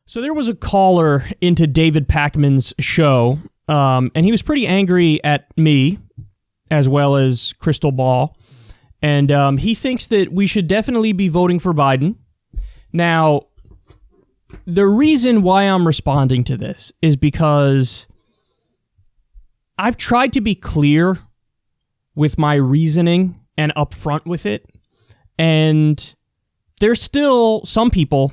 So there was a caller into David Pakman's show, and he was pretty angry at me, as well as Crystal Ball, and he thinks that we should definitely be voting for Biden. Now, the reason why I'm responding to this is because I've tried to be clear with my reasoning and upfront with it, and there's still some people,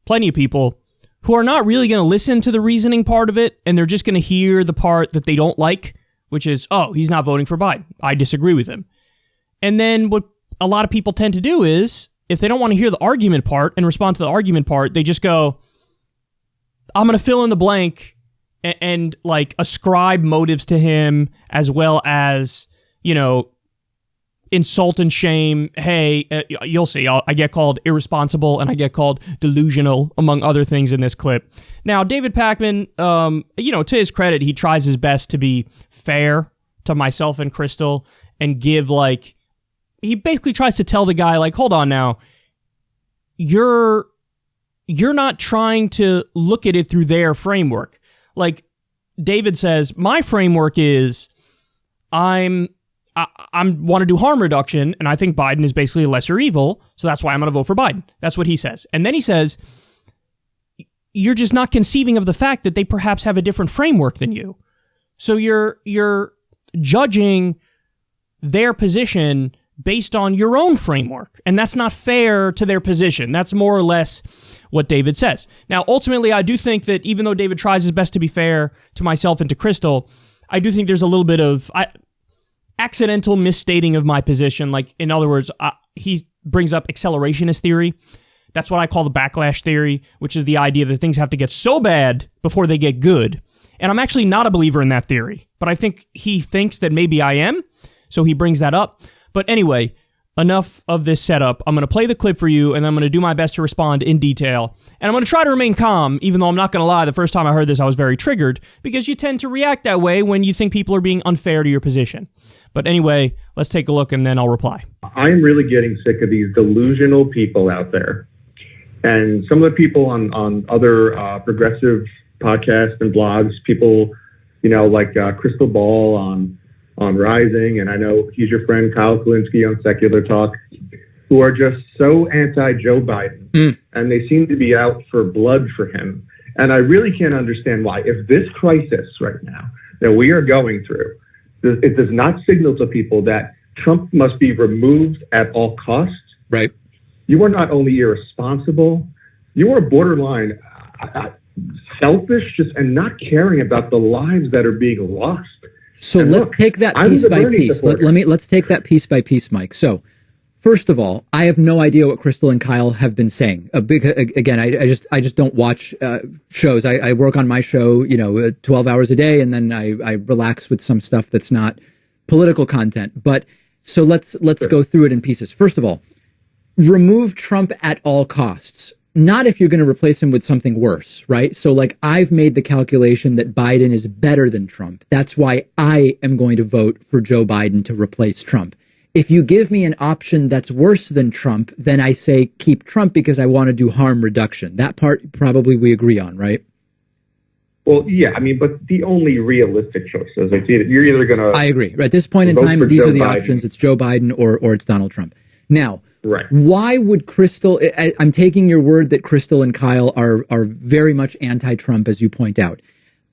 plenty of people, who are not really going to listen to the reasoning part of it, and they're just going to hear the part that they don't like, which is, oh, he's not voting for Biden. I disagree with him. And then what a lot of people tend to do is, if they don't want to hear the argument part and respond to the argument part, they just go, I'm going to fill in the blank and like ascribe motives to him, as well as, you know, insult and shame. Hey, you'll see, I get called irresponsible and I get called delusional, among other things in this clip. Now, David Pakman, to his credit, he tries his best to be fair to myself and Crystal and give, like, he basically tries to tell the guy, like, hold on now, you're not trying to look at it through their framework. Like, David says, my framework is I want to do harm reduction, and I think Biden is basically a lesser evil, so that's why I'm going to vote for Biden. That's what he says. And then he says, you're just not conceiving of the fact that they perhaps have a different framework than you. So you're judging their position based on your own framework, and that's not fair to their position. That's more or less what David says. Now, ultimately, I do think that even though David tries his best to be fair to myself and to Crystal, I do think there's a little bit of accidental misstating of my position. Like, in other words, he brings up accelerationist theory. That's what I call the backlash theory, which is the idea that things have to get so bad before they get good. And I'm actually not a believer in that theory, but I think he thinks that maybe I am, so he brings that up. But anyway, enough of this setup. I'm going to play the clip for you, and I'm going to do my best to respond in detail. And I'm going to try to remain calm, even though I'm not going to lie, the first time I heard this, I was very triggered, because you tend to react that way when you think people are being unfair to your position. But anyway, let's take a look, and then I'll reply. I'm really getting sick of these delusional people out there. And some of the people on other progressive podcasts and blogs, people, like Crystal Ball on Rising, and I know he's your friend Kyle Kulinski on Secular Talk, who are just so anti-Joe Biden, and they seem to be out for blood for him. And I really can't understand why. If this crisis right now that we are going through, it does not signal to people that Trump must be removed at all costs. Right. You are not only irresponsible, you are borderline selfish, and not caring about the lives that are being lost. So let's take that piece by piece. Let's take that piece by piece, Mike. So first of all, I have no idea what Crystal and Kyle have been saying. Again, I just don't watch shows. I work on my show, 12 hours a day, and then I relax with some stuff that's not political content. But so let's go through it in pieces. First of all, remove Trump at all costs. Not if you're going to replace him with something worse, right? So like, I've made the calculation that Biden is better than Trump. That's why I am going to vote for Joe Biden to replace Trump. If you give me an option that's worse than Trump, then I say keep Trump because I want to do harm reduction. That part probably we agree on, right? Well, yeah, but the only realistic choice, as I see it, you're either going to... I agree. At this point in time, these are the options. It's Joe Biden or it's Donald Trump. Now, right. Why would Crystal... I'm taking your word that Crystal and Kyle are very much anti-Trump, as you point out.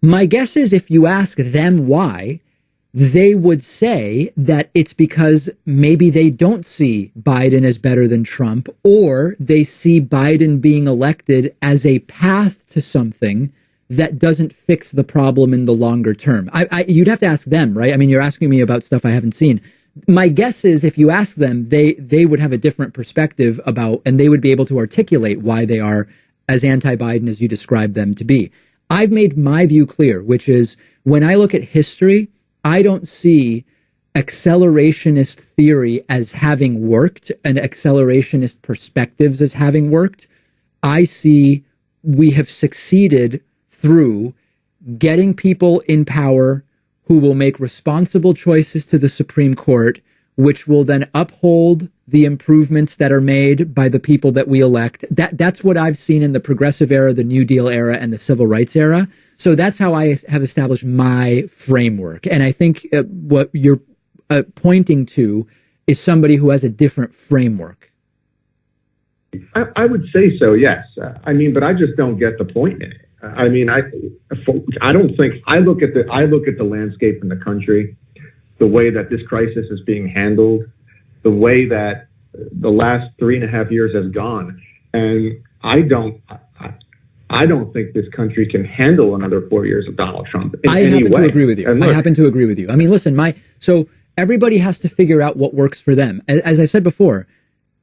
My guess is if you ask them why, they would say that it's because maybe they don't see Biden as better than Trump, or they see Biden being elected as a path to something that doesn't fix the problem in the longer term. You'd have to ask them, right? You're asking me about stuff I haven't seen. My guess is if you ask them, they would have a different perspective about, and they would be able to articulate why they are as anti-Biden as you described them to be. I've made my view clear, which is when I look at history, I don't see accelerationist theory as having worked and accelerationist perspectives as having worked. I see we have succeeded through getting people in power who will make responsible choices to the Supreme Court which will then uphold the improvements that are made by the people that we elect. That's what I've seen in the progressive era, the New Deal era, and the civil rights era. So that's how I have established my framework. And I think what you're pointing to is somebody who has a different framework. I would say so, yes. I mean, but I just don't get the point in it. I mean, I don't think I look at the landscape in the country, the way that this crisis is being handled, the way that the last 3.5 years has gone, and I don't think this country can handle another 4 years of Donald Trump in any way. I happen to agree with you. I happen to agree with you. I mean, listen, so everybody has to figure out what works for them. As I've said before,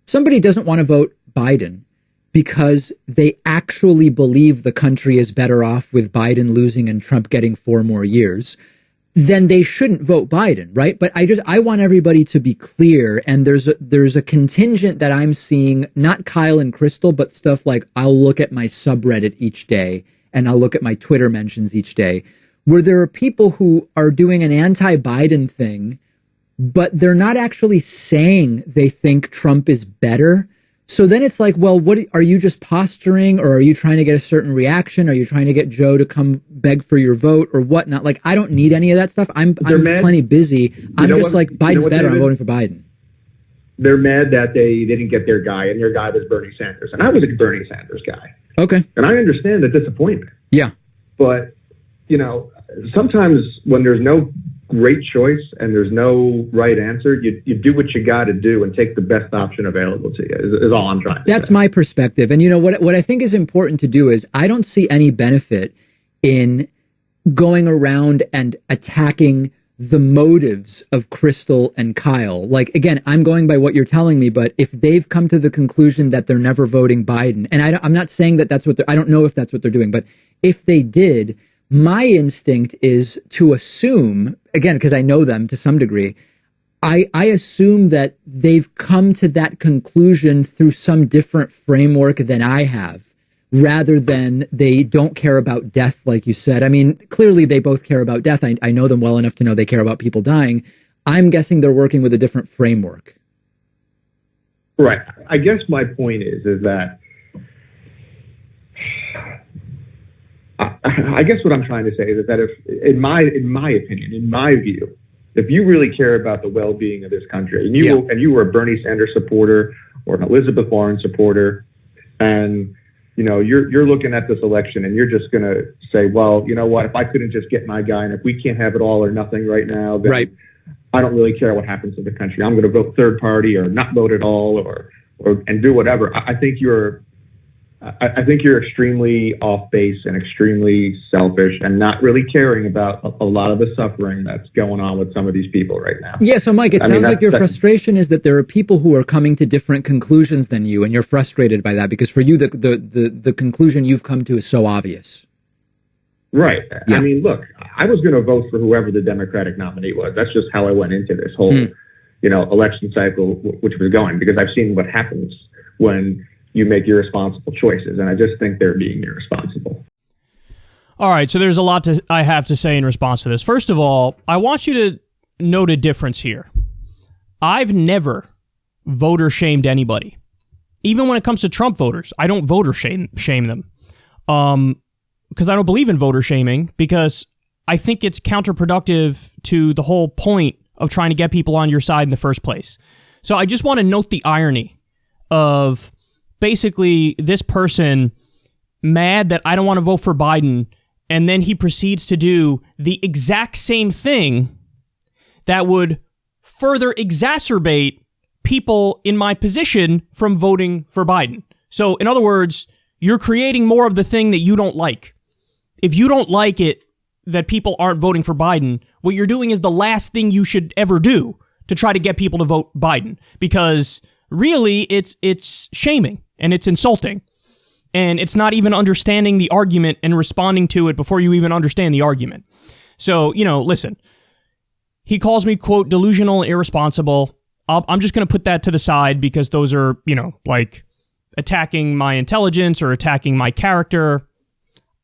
somebody doesn't want to vote Biden because they actually believe the country is better off with Biden losing and Trump getting 4 more years, then they shouldn't vote Biden, right? But I want everybody to be clear. And there's a contingent that I'm seeing, not Kyle and Crystal, but stuff like I'll look at my subreddit each day and I'll look at my Twitter mentions each day, where there are people who are doing an anti-Biden thing, but they're not actually saying they think Trump is better. So then it's like, well, what are you just posturing, or are you trying to get a certain reaction? Are you trying to get Joe to come beg for your vote or whatnot? Like, I don't need any of that stuff. I'm plenty busy. I'm just like, Biden's better. I'm voting for Biden. They're mad that they didn't get their guy, and their guy was Bernie Sanders. And I was a Bernie Sanders guy. Okay. And I understand the disappointment. Yeah. But, sometimes when there's no great choice and there's no right answer, you do what you got to do and take the best option available to you is all I'm trying to say. That's my perspective. And what I think is important to do is I don't see any benefit in going around and attacking the motives of Crystal and Kyle. Like, again, I'm going by what you're telling me, but if they've come to the conclusion that they're never voting Biden, and I'm not saying that that's what I don't know if that's what they're doing, but if they did, my instinct is to assume, again, because I know them to some degree, I assume that they've come to that conclusion through some different framework than I have, rather than they don't care about death, like you said. I mean, clearly they both care about death. I know them well enough to know they care about people dying. I'm guessing they're working with a different framework. Right. I guess my point is that I guess what I'm trying to say is that if, in my opinion, in my view, if you really care about the well-being of this country, and you were a Bernie Sanders supporter or an Elizabeth Warren supporter, and you're looking at this election and you're just going to say, well, you know what, if I couldn't just get my guy, and if we can't have it all or nothing right now, then right. I don't really care what happens to the country. I'm going to vote third party or not vote at all or do whatever. I think you're extremely off base and extremely selfish and not really caring about a lot of the suffering that's going on with some of these people right now. Yeah, so Mike, it sounds like your frustration is that there are people who are coming to different conclusions than you, and you're frustrated by that because for you, the conclusion you've come to is so obvious. Right. Yeah. I mean, look, I was going to vote for whoever the Democratic nominee was. That's just how I went into this whole, election cycle, which was going, because I've seen what happens when you make irresponsible choices, and I just think they're being irresponsible. All right, so there's a lot I have to say in response to this. First of all, I want you to note a difference here. I've never voter shamed anybody. Even when it comes to Trump voters, I don't voter shame them. Because I don't believe in voter shaming, because I think it's counterproductive to the whole point of trying to get people on your side in the first place. So I just want to note the irony of basically this person mad that I don't want to vote for Biden, and then he proceeds to do the exact same thing that would further exacerbate people in my position from voting for Biden. So in other words, you're creating more of the thing that you don't like. If you don't like it that people aren't voting for Biden, what you're doing is the last thing you should ever do to try to get people to vote Biden, because really it's shaming and it's insulting, and it's not even understanding the argument and responding to it before you even understand the argument. So, listen, he calls me, quote, delusional and irresponsible. I'm just going to put that to the side because those are, like attacking my intelligence or attacking my character.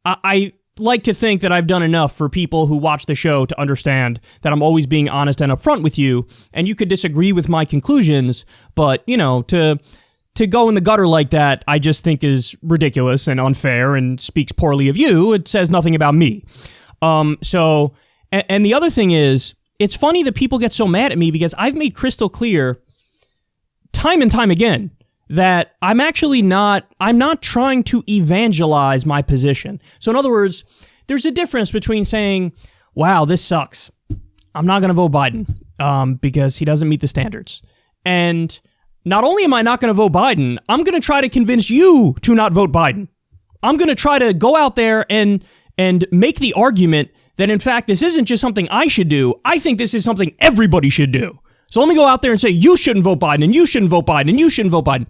I like to think that I've done enough for people who watch the show to understand that I'm always being honest and upfront with you, and you could disagree with my conclusions, but, to go in the gutter like that, I just think is ridiculous and unfair and speaks poorly of you. It says nothing about me. And the other thing is, it's funny that people get so mad at me because I've made crystal clear time and time again that I'm not trying to evangelize my position. So in other words, there's a difference between saying, wow, this sucks. I'm not going to vote Biden because he doesn't meet the standards. And not only am I not going to vote Biden, I'm going to try to convince you to not vote Biden. I'm going to try to go out there and make the argument that, in fact, this isn't just something I should do. I think this is something everybody should do. So let me go out there and say, you shouldn't vote Biden, and you shouldn't vote Biden, and you shouldn't vote Biden.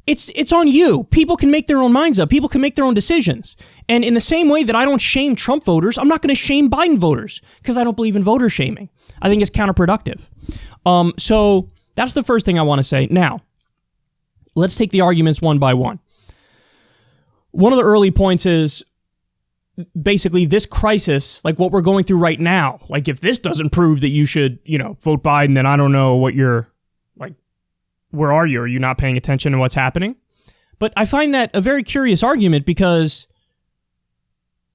It's on you. People can make their own minds up. People can make their own decisions. And in the same way that I don't shame Trump voters, I'm not going to shame Biden voters because I don't believe in voter shaming. I think it's counterproductive. So that's the first thing I want to say. Now, let's take the arguments one by one. One of the early points is basically this crisis, like what we're going through right now. Like if this doesn't prove that you should, vote Biden, then I don't know what you're like. Where are you? Are you not paying attention to what's happening? But I find that a very curious argument because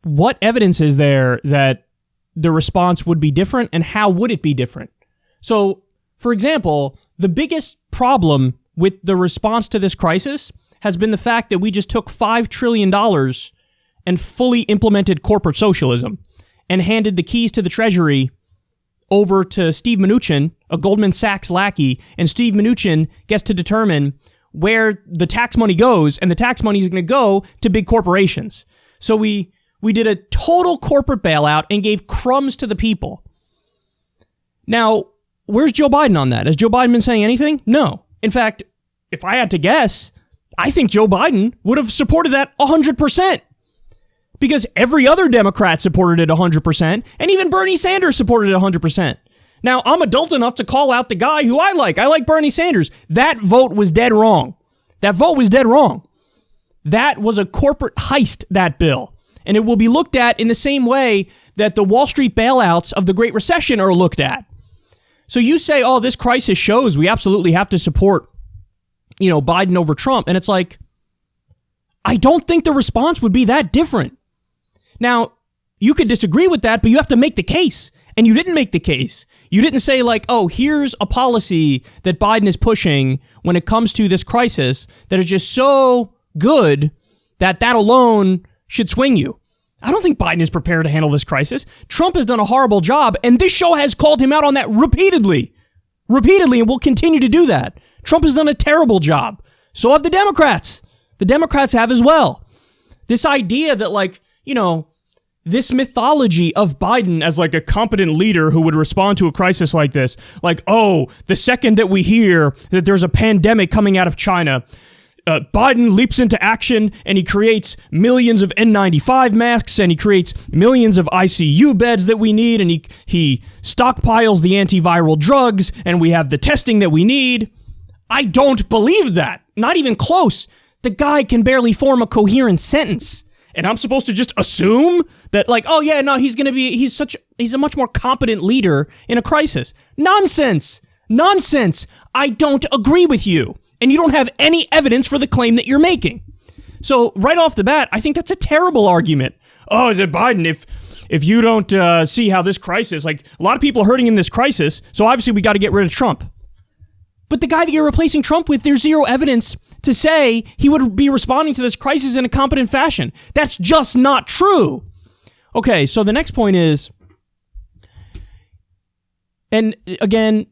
what evidence is there that the response would be different, and how would it be different? So, for example, the biggest problem with the response to this crisis has been the fact that we just took $5 trillion and fully implemented corporate socialism and handed the keys to the Treasury over to Steve Mnuchin, a Goldman Sachs lackey, and Steve Mnuchin gets to determine where the tax money goes, and the tax money is going to go to big corporations. So we did a total corporate bailout and gave crumbs to the people. Now, where's Joe Biden on that? Has Joe Biden been saying anything? No. In fact, if I had to guess, I think Joe Biden would have supported that 100%. Because every other Democrat supported it 100%, and even Bernie Sanders supported it 100%. Now, I'm adult enough to call out the guy who I like. I like Bernie Sanders. That vote was dead wrong. That vote was dead wrong. That was a corporate heist, that bill. And it will be looked at in the same way that the Wall Street bailouts of the Great Recession are looked at. So you say, oh, this crisis shows we absolutely have to support, Biden over Trump. And it's like, I don't think the response would be that different. Now, you could disagree with that, but you have to make the case. And you didn't make the case. You didn't say like, oh, here's a policy that Biden is pushing when it comes to this crisis that is just so good that alone should swing you. I don't think Biden is prepared to handle this crisis. Trump has done a horrible job, and this show has called him out on that repeatedly, and will continue to do that. Trump has done a terrible job. So have the Democrats. The Democrats have as well. This idea that this mythology of Biden as like a competent leader who would respond to a crisis like this, like, oh, the second that we hear that there's a pandemic coming out of China, Biden leaps into action and he creates millions of N95 masks and he creates millions of ICU beds that we need, and he stockpiles the antiviral drugs, and we have the testing that we need. I don't believe that. Not even close. The guy can barely form a coherent sentence. And I'm supposed to just assume that he's a much more competent leader in a crisis. Nonsense. I don't agree with you. And you don't have any evidence for the claim that you're making. So right off the bat, I think that's a terrible argument. Oh, Biden, if you don't see how this crisis, like a lot of people are hurting in this crisis, so obviously we got to get rid of Trump. But the guy that you're replacing Trump with, there's zero evidence to say he would be responding to this crisis in a competent fashion. That's just not true. Okay, so the next point is, and again,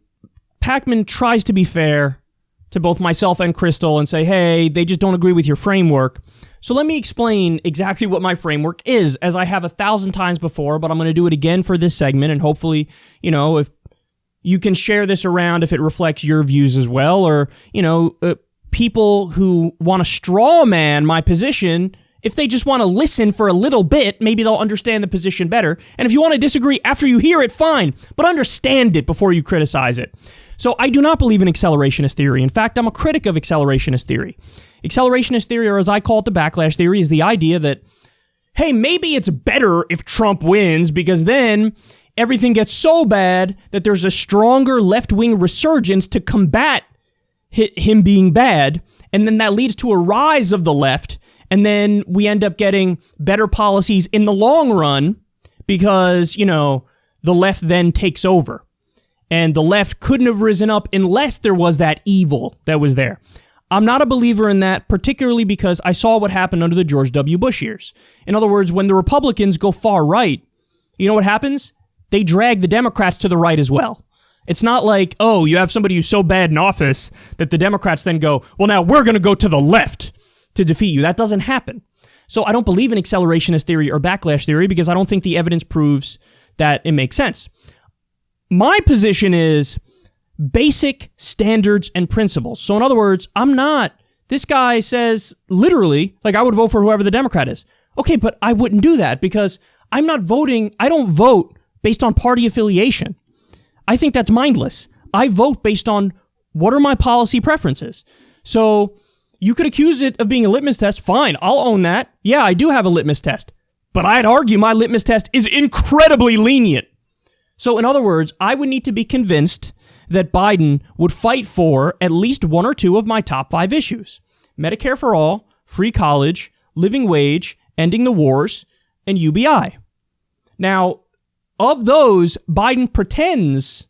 Pacman tries to be fair to both myself and Crystal and say, hey, they just don't agree with your framework. So let me explain exactly what my framework is, as I have 1,000 times before, but I'm going to do it again for this segment, and hopefully, if you can share this around if it reflects your views as well, or, people who want to straw man my position, if they just want to listen for a little bit, maybe they'll understand the position better. And if you want to disagree after you hear it, fine, but understand it before you criticize it. So I do not believe in accelerationist theory. In fact, I'm a critic of accelerationist theory. Accelerationist theory, or as I call it, the backlash theory, is the idea that, hey, maybe it's better if Trump wins because then everything gets so bad that there's a stronger left-wing resurgence to combat him being bad. And then that leads to a rise of the left. And then we end up getting better policies in the long run because, the left then takes over. And the left couldn't have risen up unless there was that evil that was there. I'm not a believer in that, particularly because I saw what happened under the George W. Bush years. In other words, when the Republicans go far right, you know what happens? They drag the Democrats to the right as well. It's not like, oh, you have somebody who's so bad in office that the Democrats then go, well, now we're going to go to the left to defeat you. That doesn't happen. So I don't believe in accelerationist theory or backlash theory because I don't think the evidence proves that it makes sense. My position is basic standards and principles. So in other words, this guy says literally, like I would vote for whoever the Democrat is. Okay, but I wouldn't do that because I don't vote based on party affiliation. I think that's mindless. I vote based on what are my policy preferences. So you could accuse it of being a litmus test. Fine, I'll own that. Yeah, I do have a litmus test. But I'd argue my litmus test is incredibly lenient. So in other words, I would need to be convinced that Biden would fight for at least one or two of my top 5 issues. Medicare for all, free college, living wage, ending the wars, and UBI. Now, of those, Biden pretends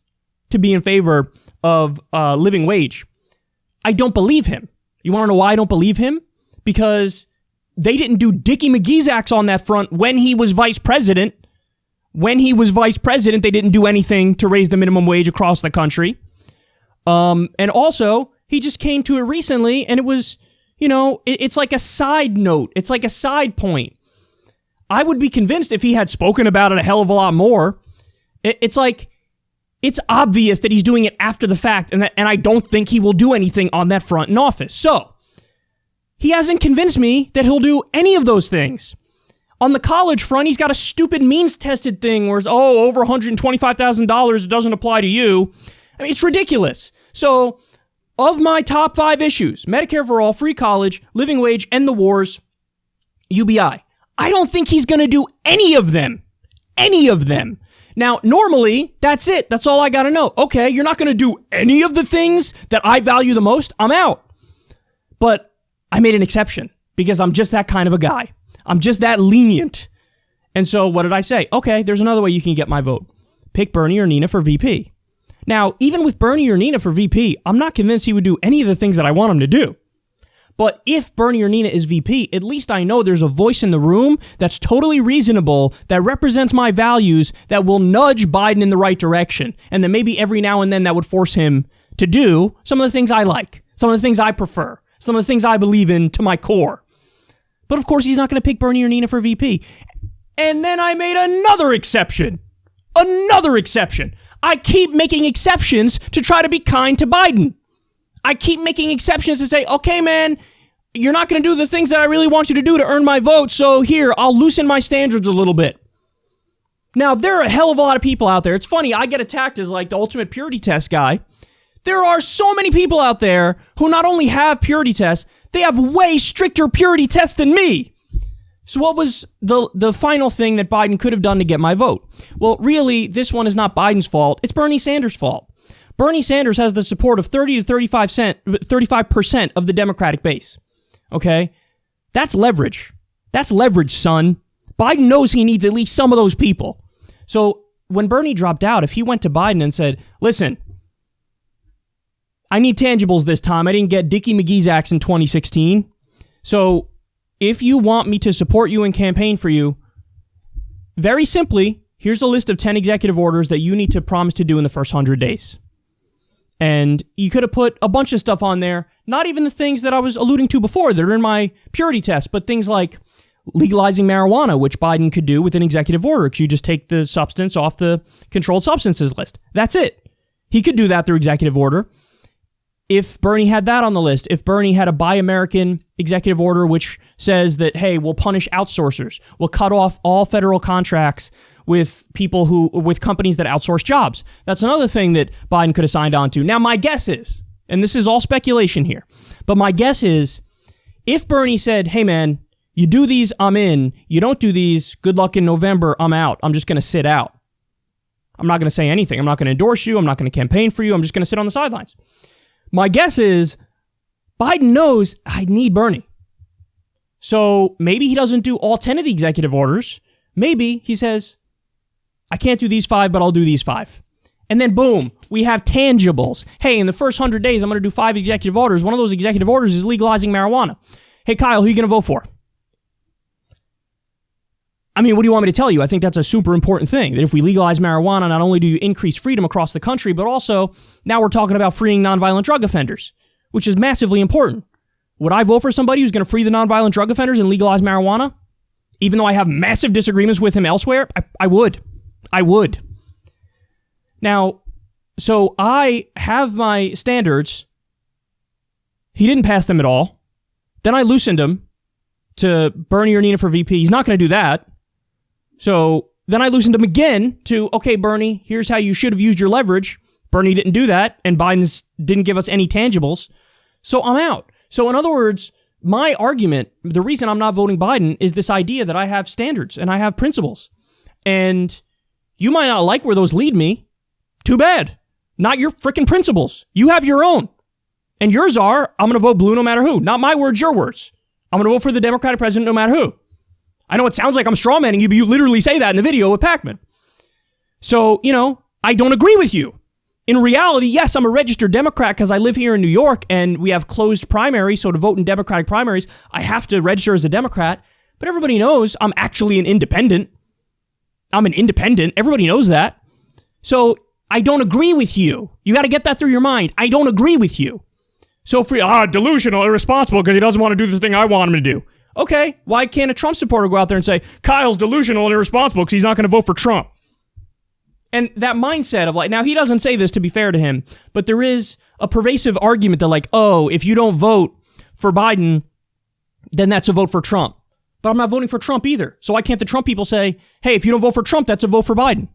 to be in favor of living wage. I don't believe him. You want to know why I don't believe him? Because they didn't do Dickie McGee's acts on that front when he was vice president. When he was vice president, they didn't do anything to raise the minimum wage across the country. And also, he just came to it recently, and it was, it's like a side note. It's like a side point. I would be convinced if he had spoken about it a hell of a lot more. It's like, it's obvious that he's doing it after the fact, and I don't think he will do anything on that front in office. So, he hasn't convinced me that he'll do any of those things. On the college front, he's got a stupid means-tested thing where it's, over $125,000, it doesn't apply to you. I mean, it's ridiculous. So, of my top 5 issues, Medicare for all, free college, living wage, end the wars, UBI, I don't think he's going to do any of them. Any of them. Now, normally, that's it. That's all I got to know. Okay, you're not going to do any of the things that I value the most. I'm out. But I made an exception because I'm just that kind of a guy. I'm just that lenient. And so what did I say? Okay, there's another way you can get my vote. Pick Bernie or Nina for VP. Now, even with Bernie or Nina for VP, I'm not convinced he would do any of the things that I want him to do. But if Bernie or Nina is VP, at least I know there's a voice in the room that's totally reasonable, that represents my values, that will nudge Biden in the right direction. And then maybe every now and then that would force him to do some of the things I like, some of the things I prefer, some of the things I believe in to my core. But of course, he's not going to pick Bernie or Nina for VP. And then I made another exception. Another exception. I keep making exceptions to try to be kind to Biden. I keep making exceptions to say, okay, man, you're not going to do the things that I really want you to do to earn my vote, so here, I'll loosen my standards a little bit. Now, there are a hell of a lot of people out there. It's funny, I get attacked as like the ultimate purity test guy. There are so many people out there who not only have purity tests, they have way stricter purity tests than me. So what was the final thing that Biden could have done to get my vote? Well, really, this one is not Biden's fault. It's Bernie Sanders' fault. Bernie Sanders has the support of 30 to 35% of the Democratic base. Okay? That's leverage. That's leverage, son. Biden knows he needs at least some of those people. So when Bernie dropped out, if he went to Biden and said, listen, I need tangibles this time. I didn't get Dickie McGee's acts in 2016. So if you want me to support you and campaign for you, very simply, here's a list of 10 executive orders that you need to promise to do in the first 100 days. And you could have put a bunch of stuff on there, not even the things that I was alluding to before that are in my purity test, but things like legalizing marijuana, which Biden could do with an executive order because you just take the substance off the controlled substances list. That's it. He could do that through executive order. If Bernie had that on the list, if Bernie had a Buy American executive order which says that, hey, we'll punish outsourcers, we'll cut off all federal contracts with with companies that outsource jobs. That's another thing that Biden could have signed on to. Now, my guess is, and this is all speculation here, but my guess is if Bernie said, hey, man, You do these, I'm in. You don't do these, good luck in November, I'm out. I'm just going to sit out. I'm not going to say anything. I'm not going to endorse you. I'm not going to campaign for you. I'm just going to sit on the sidelines. My guess is Biden knows I need Bernie. So maybe he doesn't do all 10 of the executive orders. Maybe he says, I can't do these 5, but I'll do these 5. And then boom, we have tangibles. Hey, in the first 100 days, I'm going to do 5 executive orders. One of those executive orders is legalizing marijuana. Hey, Kyle, who are you going to vote for? I mean, what do you want me to tell you? I think that's a super important thing, that if we legalize marijuana, not only do you increase freedom across the country, but also now we're talking about freeing nonviolent drug offenders, which is massively important. Would I vote for somebody who's going to free the nonviolent drug offenders and legalize marijuana? Even though I have massive disagreements with him elsewhere, I would. I would. Now, so I have my standards. He didn't pass them at all. Then I loosened him to Bernie or Nina for VP. He's not going to do that. So then I loosened him again to, okay, Bernie, here's how you should have used your leverage. Bernie didn't do that, and Biden didn't give us any tangibles. So I'm out. So in other words, my argument, the reason I'm not voting Biden is this idea that I have standards and I have principles. And you might not like where those lead me. Too bad. Not your freaking principles. You have your own. And yours are, I'm going to vote blue no matter who. Not my words, your words. I'm going to vote for the Democratic president no matter who. I know it sounds like I'm strawmanning you, but you literally say that in the video with Pacman. So, I don't agree with you. In reality, yes, I'm a registered Democrat because I live here in New York and we have closed primaries. So to vote in Democratic primaries, I have to register as a Democrat. But everybody knows I'm actually an independent. I'm an independent. Everybody knows that. So I don't agree with you. You got to get that through your mind. I don't agree with you. So delusional, irresponsible because he doesn't want to do the thing I want him to do. Okay, why can't a Trump supporter go out there and say, Kyle's delusional and irresponsible because he's not going to vote for Trump? And that mindset of now he doesn't say this to be fair to him, but there is a pervasive argument that if you don't vote for Biden, then that's a vote for Trump. But I'm not voting for Trump either. So why can't the Trump people say, hey, if you don't vote for Trump, that's a vote for Biden?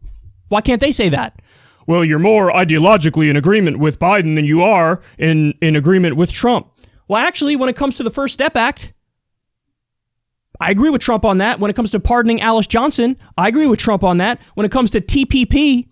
Why can't they say that? Well, you're more ideologically in agreement with Biden than you are in agreement with Trump. Well, actually, when it comes to the First Step Act, I agree with Trump on that. When it comes to pardoning Alice Johnson, I agree with Trump on that. When it comes to TPP,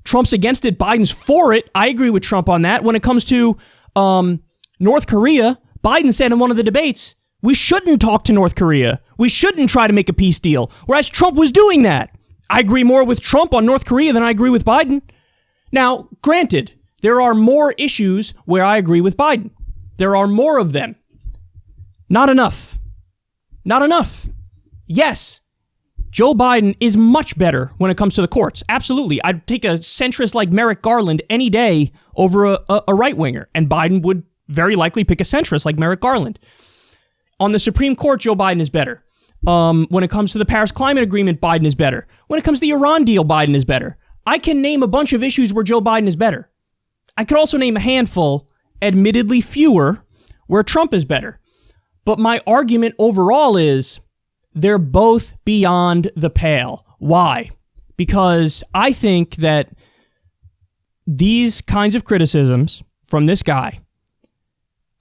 Trump's against it, Biden's for it. I agree with Trump on that. When it comes to North Korea, Biden said in one of the debates, we shouldn't talk to North Korea. We shouldn't try to make a peace deal. Whereas Trump was doing that. I agree more with Trump on North Korea than I agree with Biden. Now, granted, there are more issues where I agree with Biden. There are more of them. Not enough. Not enough. Yes, Joe Biden is much better when it comes to the courts. Absolutely. I'd take a centrist like Merrick Garland any day over a right-winger, and Biden would very likely pick a centrist like Merrick Garland. On the Supreme Court, Joe Biden is better. When it comes to the Paris Climate Agreement, Biden is better. When it comes to the Iran deal, Biden is better. I can name a bunch of issues where Joe Biden is better. I could also name a handful, admittedly fewer, where Trump is better. But my argument overall is they're both beyond the pale. Why? Because I think that these kinds of criticisms from this guy,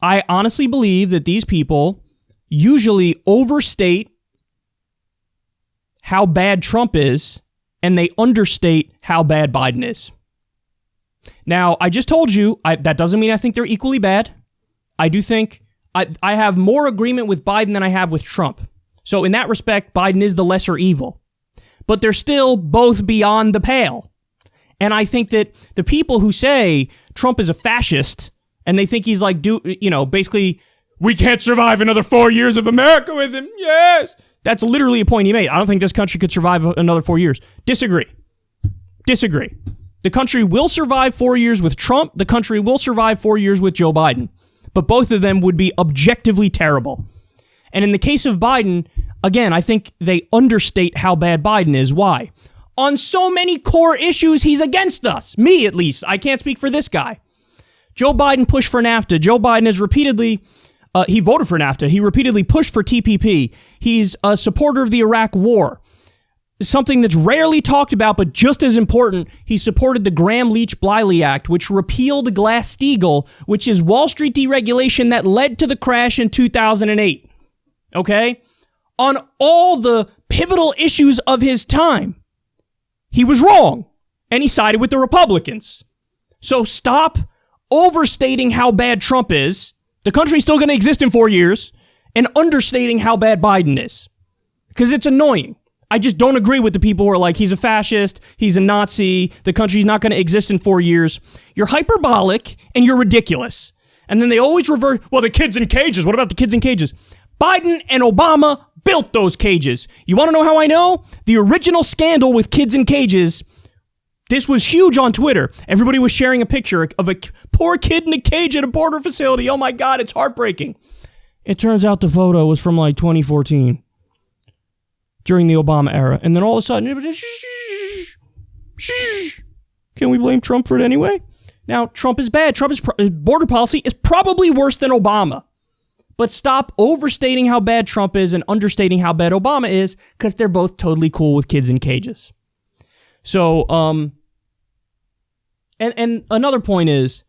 I honestly believe that these people usually overstate how bad Trump is and they understate how bad Biden is. Now, I just told you, that doesn't mean I think they're equally bad. I do think I have more agreement with Biden than I have with Trump. So in that respect, Biden is the lesser evil. But they're still both beyond the pale. And I think that the people who say Trump is a fascist and they think he's basically, we can't survive another 4 years of America with him. Yes. That's literally a point he made. I don't think this country could survive another 4 years. Disagree. The country will survive 4 years with Trump. The country will survive 4 years with Joe Biden. But both of them would be objectively terrible. And in the case of Biden, again, I think they understate how bad Biden is. Why? On so many core issues, he's against us. Me, at least. I can't speak for this guy. Joe Biden pushed for NAFTA. Joe Biden has repeatedly, he voted for NAFTA. He repeatedly pushed for TPP. He's a supporter of the Iraq War. Something that's rarely talked about, but just as important, he supported the Gramm-Leach-Bliley Act, which repealed Glass-Steagall, which is Wall Street deregulation that led to the crash in 2008. Okay? on all the pivotal issues of his time. He was wrong, and he sided with the Republicans. So stop overstating how bad Trump is. The country's still going to exist in 4 years, and understating how bad Biden is. Because it's annoying. I just don't agree with the people who are like, he's a fascist, he's a Nazi, the country's not going to exist in 4 years. You're hyperbolic, and you're ridiculous. And then they always revert, well, the kids in cages. What about the kids in cages? Biden and Obama built those cages. You want to know how I know? The original scandal with kids in cages, this was huge on Twitter. Everybody was sharing a picture of a poor kid in a cage at a border facility. Oh my God, it's heartbreaking. It turns out the photo was from like 2014, during the Obama era. And then all of a sudden, it was shh. Can we blame Trump for it anyway? Now, Trump is bad. Trump's border policy is probably worse than Obama. But stop overstating how bad Trump is and understating how bad Obama is, because they're both totally cool with kids in cages. So, and another point is,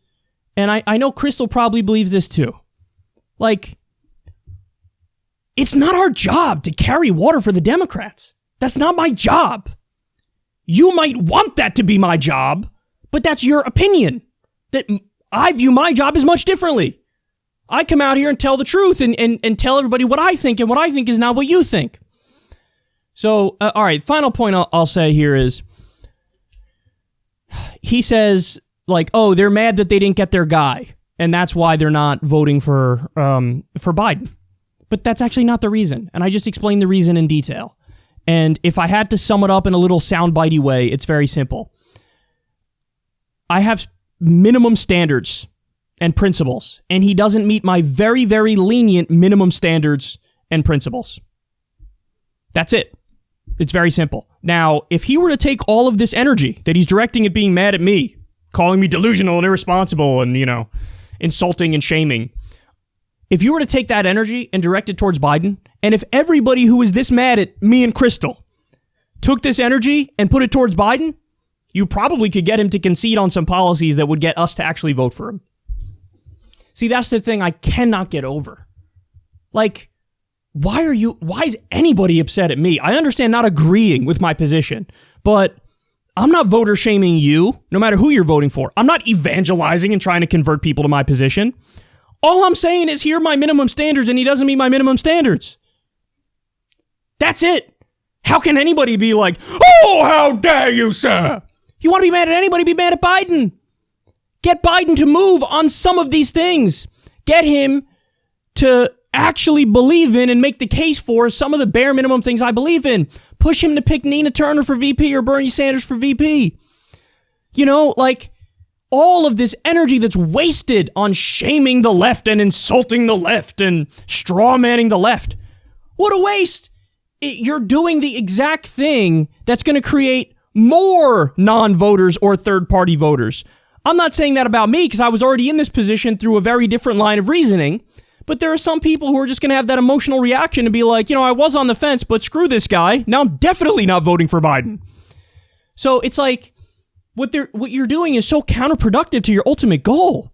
and I know Crystal probably believes this too, like, it's not our job to carry water for the Democrats. That's not my job. You might want that to be my job, but that's your opinion. That I view my job as much differently. I come out here and tell the truth and tell everybody what I think, and what I think is not what you think. So, all right, final point I'll say here is, he says, like, oh, they're mad that they didn't get their guy, and that's why they're not voting for Biden. But that's actually not the reason, and I just explained the reason in detail. And if I had to sum it up in a little soundbitey way, it's very simple. I have minimum standards and principles, and he doesn't meet my very, very lenient minimum standards and principles. That's it. It's very simple. Now, if he were to take all of this energy that he's directing at being mad at me, calling me delusional and irresponsible and, insulting and shaming, if you were to take that energy and direct it towards Biden, and if everybody who is this mad at me and Crystal took this energy and put it towards Biden, you probably could get him to concede on some policies that would get us to actually vote for him. See, that's the thing I cannot get over. Like, why is anybody upset at me? I understand not agreeing with my position, but I'm not voter shaming you, no matter who you're voting for. I'm not evangelizing and trying to convert people to my position. All I'm saying is, here are my minimum standards, and he doesn't meet my minimum standards. That's it. How can anybody be like, oh, how dare you, sir? You want to be mad at anybody, be mad at Biden. Get Biden to move on some of these things. Get him to actually believe in and make the case for some of the bare minimum things I believe in. Push him to pick Nina Turner for VP or Bernie Sanders for VP. Like, all of this energy that's wasted on shaming the left and insulting the left and strawmanning the left. What a waste. You're doing the exact thing that's going to create more non-voters or third-party voters. I'm not saying that about me, because I was already in this position through a very different line of reasoning. But there are some people who are just going to have that emotional reaction and be like, I was on the fence, but screw this guy. Now I'm definitely not voting for Biden. So it's like, what you're doing is so counterproductive to your ultimate goal.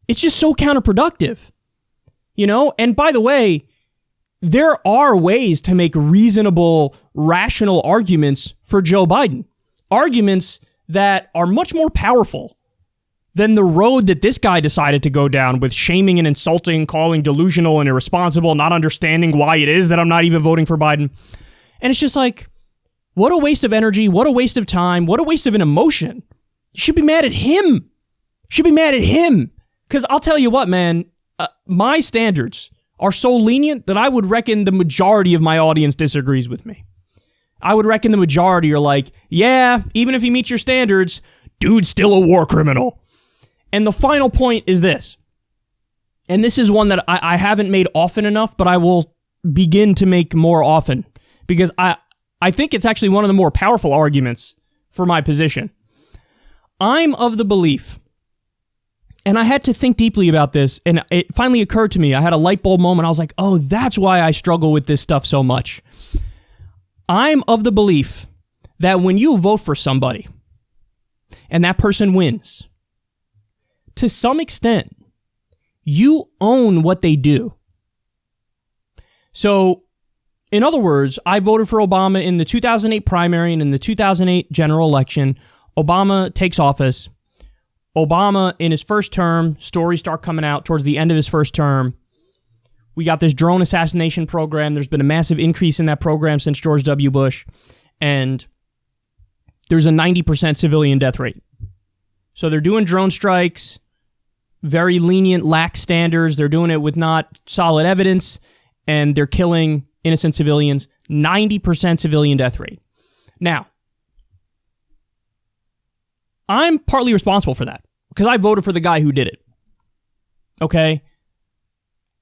It's just so counterproductive. And by the way, there are ways to make reasonable, rational arguments for Joe Biden. Arguments that are much more powerful than the road that this guy decided to go down with shaming and insulting, calling delusional and irresponsible, not understanding why it is that I'm not even voting for Biden. And it's just like, what a waste of energy, what a waste of time, what a waste of an emotion. You should be mad at him. Because I'll tell you what, man, my standards are so lenient that I would reckon the majority of my audience disagrees with me. I would reckon the majority are like, yeah, even if he meets your standards, dude's still a war criminal. And the final point is this, and this is one that I haven't made often enough, but I will begin to make more often, because I think it's actually one of the more powerful arguments for my position. I'm of the belief, and I had to think deeply about this, and it finally occurred to me. I had a light bulb moment. I was like, oh, that's why I struggle with this stuff so much. I'm of the belief that when you vote for somebody, and that person wins, to some extent, you own what they do. So In other words, I voted for Obama in the 2008 primary and in the 2008 general election. Obama takes office. Obama, in his first term, stories start coming out towards the end of his first term. We got this drone assassination program. There's been a massive increase in that program since George W. Bush. And there's a 90% civilian death rate. So they're doing drone strikes, very lenient, lax standards. They're doing it with not solid evidence, and they're killing innocent civilians. 90% civilian death rate. Now, I'm partly responsible for that because I voted for the guy who did it. Okay?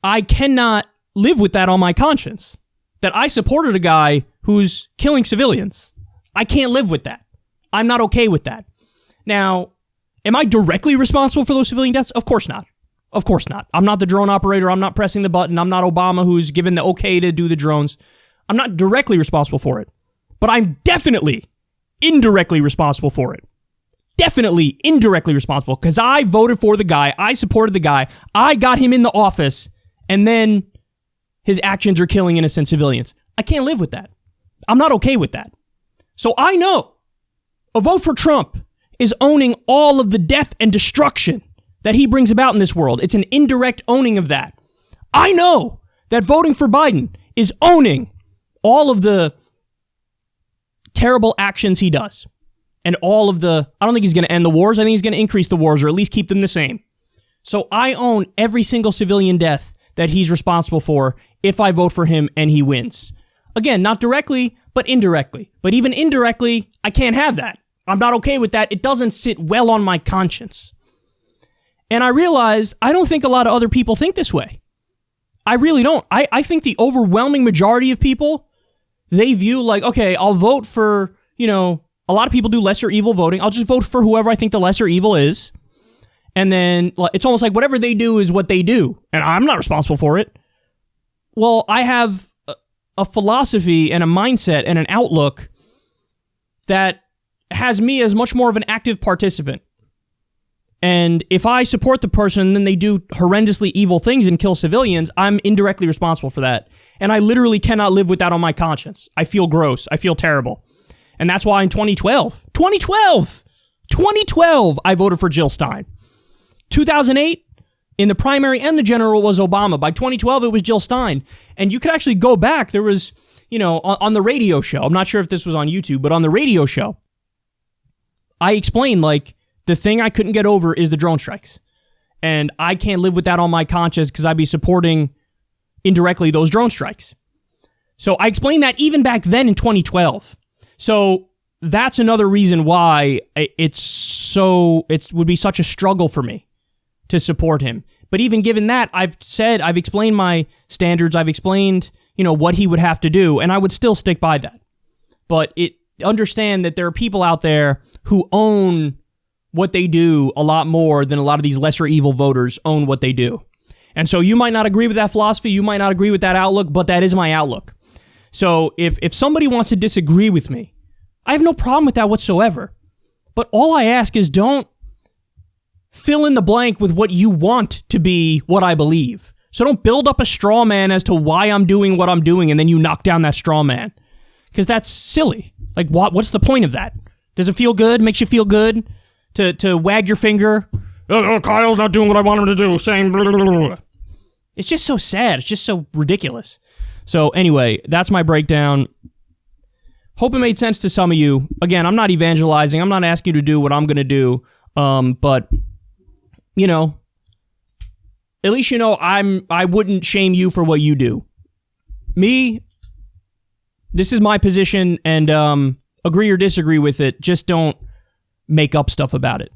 I cannot live with that on my conscience, that I supported a guy who's killing civilians. I can't live with that. I'm not okay with that. Now, am I directly responsible for those civilian deaths? Of course not. Of course not. I'm not the drone operator. I'm not pressing the button. I'm not Obama who's given the okay to do the drones. I'm not directly responsible for it. But I'm definitely indirectly responsible for it. Definitely indirectly responsible because I voted for the guy. I supported the guy. I got him in the office, and then his actions are killing innocent civilians. I can't live with that. I'm not okay with that. So I know a vote for Trump is owning all of the death and destruction that he brings about in this world. It's an indirect owning of that. I know that voting for Biden is owning all of the terrible actions he does. And all of the, I don't think he's going to end the wars. I think he's going to increase the wars or at least keep them the same. So I own every single civilian death that he's responsible for if I vote for him and he wins. Again, not directly, but indirectly. But even indirectly, I can't have that. I'm not okay with that. It doesn't sit well on my conscience. And I realize I don't think a lot of other people think this way. I really don't. I think the overwhelming majority of people, they view like, okay, I'll vote for, a lot of people do lesser evil voting. I'll just vote for whoever I think the lesser evil is. And then it's almost like whatever they do is what they do. And I'm not responsible for it. Well, I have a philosophy and a mindset and an outlook that has me as much more of an active participant. And if I support the person and then they do horrendously evil things and kill civilians, I'm indirectly responsible for that. And I literally cannot live with that on my conscience. I feel gross. I feel terrible. And that's why in 2012, I voted for Jill Stein. 2008, in the primary and the general was Obama. By 2012, it was Jill Stein. And you could actually go back. There was, on the radio show, I'm not sure if this was on YouTube, but on the radio show, I explained, the thing I couldn't get over is the drone strikes. And I can't live with that on my conscience because I'd be supporting indirectly those drone strikes. So I explained that even back then in 2012. So that's another reason why it would be such a struggle for me to support him. But even given that, I've explained my standards, I've explained, what he would have to do, and I would still stick by that. But understand that there are people out there who own what they do a lot more than a lot of these lesser evil voters own what they do. And so you might not agree with that philosophy, you might not agree with that outlook, but that is my outlook. So if somebody wants to disagree with me, I have no problem with that whatsoever. But all I ask is don't fill in the blank with what you want to be what I believe. So don't build up a straw man as to why I'm doing what I'm doing and then you knock down that straw man. Because that's silly. What's the point of that? Does it feel good? Makes you feel good to wag your finger? Oh, Kyle's not doing what I want him to do. Saying blah, blah, blah. It's just so sad. It's just so ridiculous. So anyway, that's my breakdown. Hope it made sense to some of you. Again, I'm not evangelizing. I'm not asking you to do what I'm going to do. But, at least I wouldn't shame you for what you do. Me, this is my position, and agree or disagree with it. Just don't make up stuff about it.